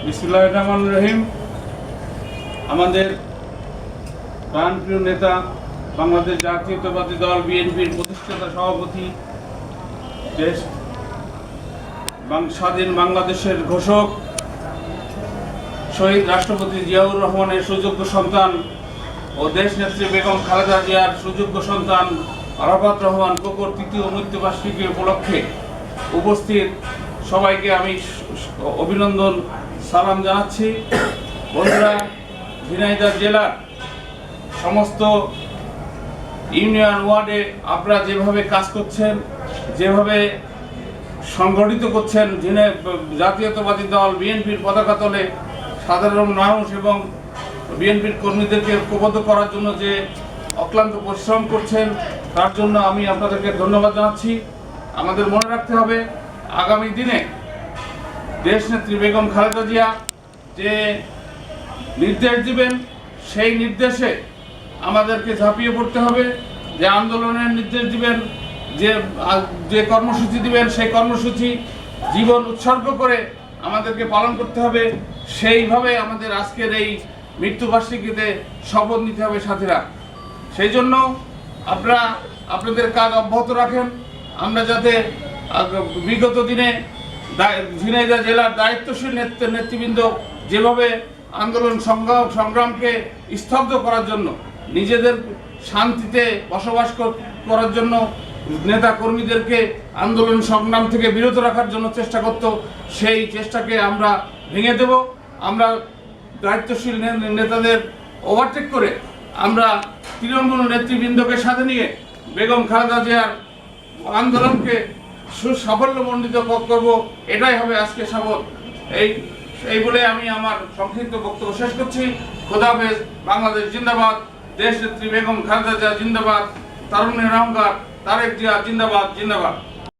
বিসমিল্লাহির রহমানির রহিম। আমাদের প্রাণপ্রিয় নেতা, বাংলাদেশ জাতীয়তাবাদী দল বিএনপির প্রতিষ্ঠাতা সভাপতি, দেশ স্বাধীন বাংলাদেশের ঘোষক শহীদ রাষ্ট্রপতি জিয়াউর রহমানের সুযোগ্য সন্তান ও দেশনেত্রী বেগম খালেদা জিয়ার সুযোগ্য সন্তান আরাফাত রহমান কোকোর তৃতীয় মৃত্যুবার্ষিকী উপলক্ষে উপস্থিত সবাইকে আমি অভিনন্দন সালাম জানাচ্ছি। বন্ধুরা, ঝিনাইদহ জেলার সমস্ত ইউনিয়ন ওয়ার্ডে আপনারা যেভাবে কাজ করছেন, যেভাবে সংগঠিত করছেন, জাতীয়তাবাদী দল বিএনপির পতাকা তলে সাধারণ মানুষ এবং বিএনপির কর্মীদেরকে ঐক্যবদ্ধ করার জন্য যে অক্লান্ত পরিশ্রম করছেন, তার জন্য আমি আপনাদেরকে ধন্যবাদ জানাচ্ছি। আমাদের মনে রাখতে হবে, আগামী দিনে দেশনেত্রী বেগম খালেদা জিয়া যে নির্দেশ দিবেন, সেই নির্দেশে আমাদেরকে ঝাঁপিয়ে পড়তে হবে। যে আন্দোলনের নির্দেশ দিবেন, যে কর্মসূচি দিবেন, সেই কর্মসূচি জীবন উৎসর্গ করে আমাদেরকে পালন করতে হবে। সেইভাবে আমাদের আজকের এই মৃত্যুবার্ষিকীতে শপথ নিতে হবে সাথীরা। সেই জন্য আপনারা আপনাদের কাজ অব্যাহত রাখেন। আমরা যাতে বিগত দিনে ঝিনাইদহ জেলার দায়িত্বশীল নেতৃবৃন্দ যেভাবে আন্দোলন সংগ্রামকে স্তব্ধ করার জন্য, নিজেদের শান্তিতে বসবাস করার জন্য নেতা কর্মীদেরকে আন্দোলন সংগ্রাম থেকে বিরত রাখার জন্য চেষ্টা করত, সেই চেষ্টাকে আমরা ভেঙে দেব। আমরা দায়িত্বশীল নেতাদের ওভারটেক করে আমরা তৃণমূল নেতৃবৃন্দকে সাথে নিয়ে বেগম খালেদা জিয়ার আন্দোলনকে সুসাফল্যমণ্ডিত করব, এটাই হবে আজকে শপথ। এই বলে আমি আমার সংক্ষিপ্ত বক্তব্য শেষ করছি। খোদা হাফেজ। বাংলাদেশ জিন্দাবাদ। দেশনেত্রী বেগম খালেদা জিয়া জিন্দাবাদ। তারুণ্যের অহংকার তারেক জিয়া জিন্দাবাদ জিন্দাবাদ।